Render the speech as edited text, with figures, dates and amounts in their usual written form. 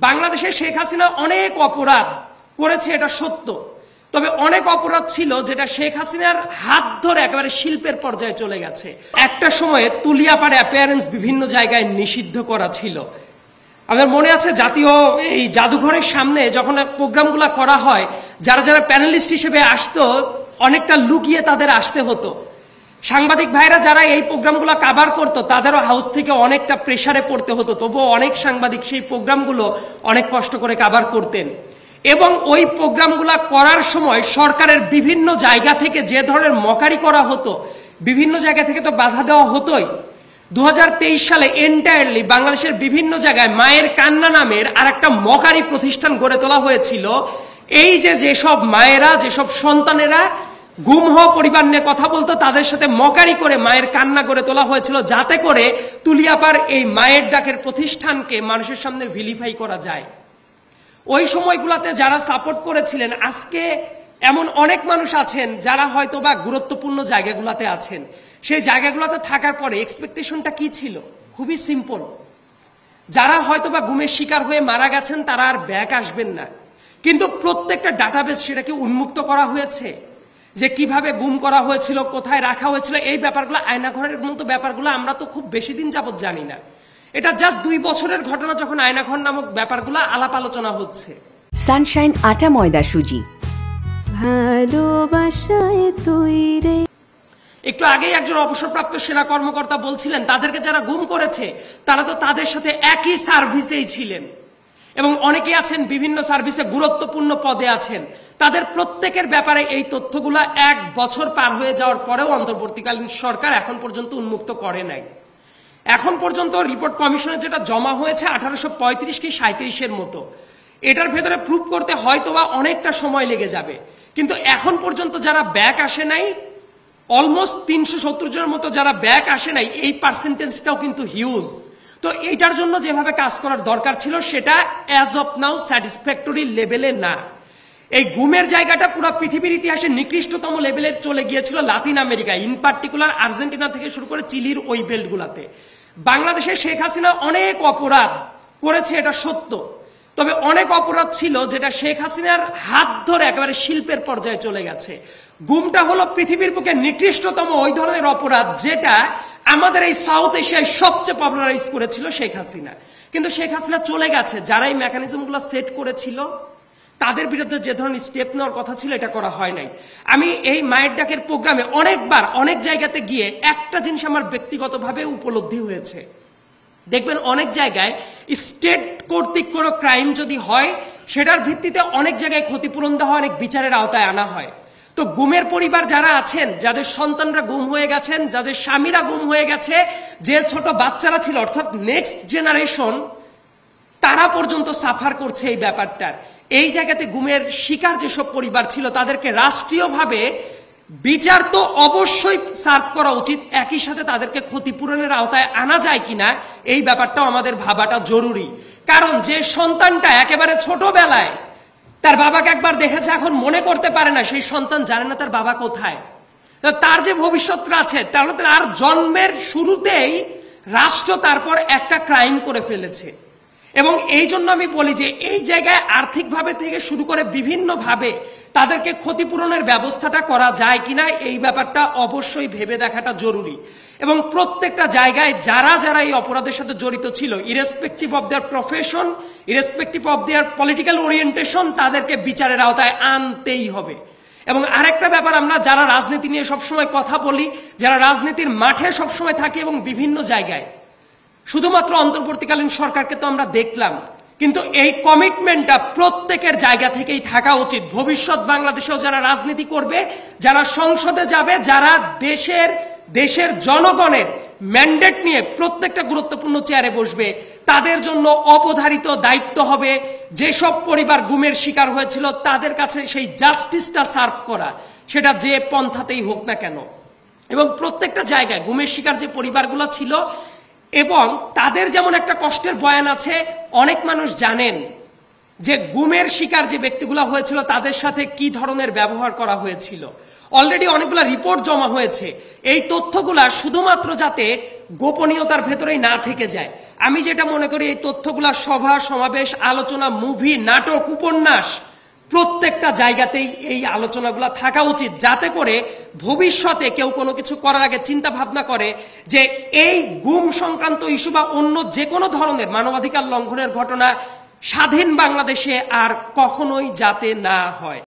বাংলাদেশে শেখ হাসিনা অনেক অপরাধ করেছে, এটা সত্য। তবে অনেক অপরাধ ছিল যেটা শেখ হাসিনার হাত ধরে একেবারে শিল্পের পর্যায়ে চলে গেছে। একটা সময়ে তুলিয়াপাড়ে অ্যাপিয়ারেন্স বিভিন্ন জায়গায় নিষিদ্ধ করা ছিল। আমাদের মনে আছে জাতীয় এই জাদুঘরের সামনে যখন প্রোগ্রামগুলো করা হয়, যারা যারা প্যানেলিস্ট হিসেবে আসতো অনেকটা লুকিয়ে তাদের আসতে হতো। সাংবাদিক ভাইরা যারা এই প্রোগ্রামগুলো কাভার করতো তাদেরও হাউস থেকে অনেকটা প্রেসারে পড়তে হতো, তবুও অনেক সাংবাদিক সেই প্রোগ্রামগুলো অনেক কষ্ট করে কাভার করতেন। এবং ওই প্রোগ্রামগুলো করার সময় সরকারের বিভিন্ন জায়গা থেকে যে ধরনের মকারি করা হতো, বিভিন্ন জায়গা থেকে তো বাধা দেওয়া হতোই। 2023 সালে এন্টায়ারলি বাংলাদেশের বিভিন্ন জায়গায় মায়ের কান্না নামের আর একটা মকারি প্রতিষ্ঠান গড়ে তোলা হয়েছিল। এই যেসব মায়েরা, যেসব সন্তানেরা গুম হওয়া পরিবার নিয়ে কথা বলতো, তাদের সাথে মকারি করে মায়ের কান্না গড়ে তোলা হয়েছিল, যাতে করে তুলিয়াপাড় এই মায়ের ডাকের প্রতিষ্ঠানকে মানুষের সামনে ভিলিফাই করা যায়। ওই সময়গুলোতে যারা সাপোর্ট করেছিলেন, আজকে এমন অনেক মানুষ আছেন যারা হয়তো বা গুরুত্বপূর্ণ জায়গাগুলোতে আছেন। সেই জায়গাগুলোতে থাকার পরে এক্সপেকটেশনটা কি ছিল? খুবই সিম্পল। যারা হয়তো বা গুমের শিকার হয়ে মারা গেছেন তারা আর ব্যাক আসবেন না, কিন্তু প্রত্যেকটা ডাটাবেস সেটাকে উন্মুক্ত করা হয়েছে, যে কিভাবে গুম করা হয়েছিল, কোথায় রাখা হয়েছিল, এই ব্যাপারগুলো, আয়নাঘরের মতো ব্যাপারগুলো আমরা তো খুব বেশি দিন যাবত জানি না। এটা জাস্ট 2 বছরের ঘটনা যখন আয়নাঘর নামক ব্যাপারগুলো আলাপ আলোচনা হচ্ছে। সানশাইন আটা ময়দা সুজি, ভালোবাসায় তৈরি। একটু আগেই একজন অবসরপ্রাপ্ত সেনা কর্মকর্তা বলছিলেন তাদেরকে যারা গুম করেছে তারা তো তাদের সাথে একই সার্ভিসেই ছিলেন, এবং অনেকে আছেন বিভিন্ন সার্ভিসে গুরুত্বপূর্ণ পদে আছেন। তাদের প্রত্যেকের ব্যাপারে এই তথ্যগুলো 1 বছর পার হয়ে যাওয়ার পরেও অন্তর্বর্তীকালীন সরকার এখন পর্যন্ত উন্মুক্ত করে নাই। এখন পর্যন্ত রিপোর্ট কমিশনে যেটা জমা হয়েছে 1835 কি 37-এর মতো, এটার ভেতরে প্রুভ করতে হয়তো বা অনেকটা সময় লেগে যাবে। কিন্তু এখন পর্যন্ত যারা ব্যাক আসে নাই, অলমোস্ট 370 জনের মতো যারা ব্যাক আসে নাই, এই পার্সেন্টেজটাও কিন্তু হিউজ। তো এইটার জন্য যেভাবে কাজ করার দরকার ছিল সেটা অ্যাজ অফ নাও স্যাটিসফ্যাক্টরি লেভেলে না। এই গুমের জায়গাটা পুরো পৃথিবীর ইতিহাসে নিকৃষ্টতম লেভেলে চলে গিয়েছিল লাতিন আমেরিকায়, ইন পার্টিকুলার আর্জেন্টিনা থেকে শুরু করে চিলির ওই বেল্টগুলাতে। বাংলাদেশে শেখ হাসিনা অনেক অপরাধ করেছে, এটা সত্য। তবে অনেক অপরাধ ছিল যেটা শেখ হাসিনার হাত ধরে একেবারে শিল্পের পর্যায়ে চলে গেছে। গুমটা হলো পৃথিবীর বুকে নিকৃষ্টতম ওই ধরনের অপরাধ যেটা আমাদের এই সাউথ এশিয়ায় সবচেয়ে পপুলারাইজ করেছিল শেখ হাসিনা। কিন্তু শেখ হাসিনা চলে গেছে, যারা এই মেকানিজমগুলো সেট করেছিল তাদের বিরুদ্ধে যে ধরনের স্টেপ নেওয়ার কথা ছিল এটা করা হয় নাই। আমি এই মায়ের ডাকের প্রোগ্রামে অনেকবার অনেক জায়গাতে গিয়ে একটা জিনিস আমার ব্যক্তিগতভাবে উপলব্ধি হয়েছে। দেখবেন অনেক জায়গায় স্টেট কর্তৃক কোনো ক্রাইম যদি হয় সেটার ভিত্তিতে অনেক জায়গায় ক্ষতিপূরণ দেওয়া হয়, অনেক বিচারের আওতায় আনা হয়। তো গুমের পরিবার যারা আছেন, যাদের সন্তানরা গুম হয়ে গেছেন, যাদের স্বামীরা গুম হয়ে গেছে, যে ছোট বাচ্চারা ছিল অর্থাৎ নেক্সট জেনারেশন, তারা পর্যন্ত সাফার করছে এই ব্যাপারটার। এই জায়গাতে গুমের শিকার যেসব পরিবার ছিল তাদেরকে রাষ্ট্রীয়ভাবে বিচার তো অবশ্যই সার্ভ করা উচিত, একই সাথে তাদেরকে ক্ষতিপূরণের আওতায় আনা যায় কিনা এই ব্যাপারটাও আমাদের ভাবাটা জরুরি। কারণ যে সন্তানটা একেবারে ছোটবেলায় তার বাবাকে একবার দেখেছে, এখন মনে করতে পারে না, সেই সন্তান জানে না তার বাবা কোথায়, তার যে ভবিষ্যৎটা আছে, তাহলে তার জন্মের শুরুতেই রাষ্ট্র তারপর একটা ক্রাইম করে ফেলেছে। এবং এই জন্য আমি বলি যে এই জায়গায় আর্থিকভাবে থেকে শুরু করে বিভিন্নভাবে তাদেরকে ক্ষতিপূরণের ব্যবস্থাটা করা যায় কিনা এই ব্যাপারটা অবশ্যই ভেবে দেখাটা জরুরি। এবং প্রত্যেকটা জায়গায় যারা যারা এই অপরাধের সাথে জড়িত ছিল, irrespective of their profession, irrespective of their political orientation, তাদেরকে বিচারের আওতায় আনতেই হবে। এবং আরেকটা ব্যাপার, আমরা যারা রাজনীতি নিয়ে সবসময় কথা বলি, যারা রাজনীতির মাঠে সবসময় থাকি এবং বিভিন্ন জায়গায়, শুধুমাত্র অন্তর্বর্তীকালীন সরকারকে তো আমরা দেখলাম, কিন্তু এই কমিটমেন্টটা প্রত্যেকের জায়গা থেকেই থাকা উচিত। ভবিষ্যৎ বাংলাদেশেও যারা রাজনীতি করবে, যারা সংসদে যাবে, যারা দেশের জনগণের ম্যান্ডেট নিয়ে প্রত্যেকটা গুরুত্বপূর্ণ চেয়ারে বসবে, তাদের জন্য অবধারিত দায়িত্ব হবে যেসব পরিবার গুমের শিকার হয়েছিল তাদের কাছে সেই জাস্টিসটা সার্ভ করা, সেটা যে পন্থাতেই হোক না কেন। এবং প্রত্যেকটা জায়গায় গুমের শিকার যে পরিবারগুলো ছিল এবং তাদের যেমন একটা কষ্টের বয়ান আছে, অনেক মানুষ জানেন যে গুমের শিকার যে ব্যক্তিগুলো হয়েছিল তাদের সাথে কি ধরনের ব্যবহার করা হয়েছিল। অলরেডি অনেকগুলো রিপোর্ট জমা হয়েছে। এই তথ্যগুলা শুধুমাত্র যাতে গোপনীয়তার ভেতরেই না থেকে যায়। আমি যেটা মনে করি, এই তথ্যগুলা সভা সমাবেশ, আলোচনা, মুভি, নাটক, উপন্যাস প্রত্যেকটা জায়গাতেই এই আলোচনাগুলো থাকা উচিত, যাতে করে ভবিষ্যতে কেউ কোনো কিছু করার আগে চিন্তা ভাবনা করে যে এই গুম সংক্রান্ত ইস্যু বা অন্য যে কোনো ধরনের মানবাধিকার লঙ্ঘনের ঘটনা স্বাধীন বাংলাদেশে আর কখনোই যাতে না হয়।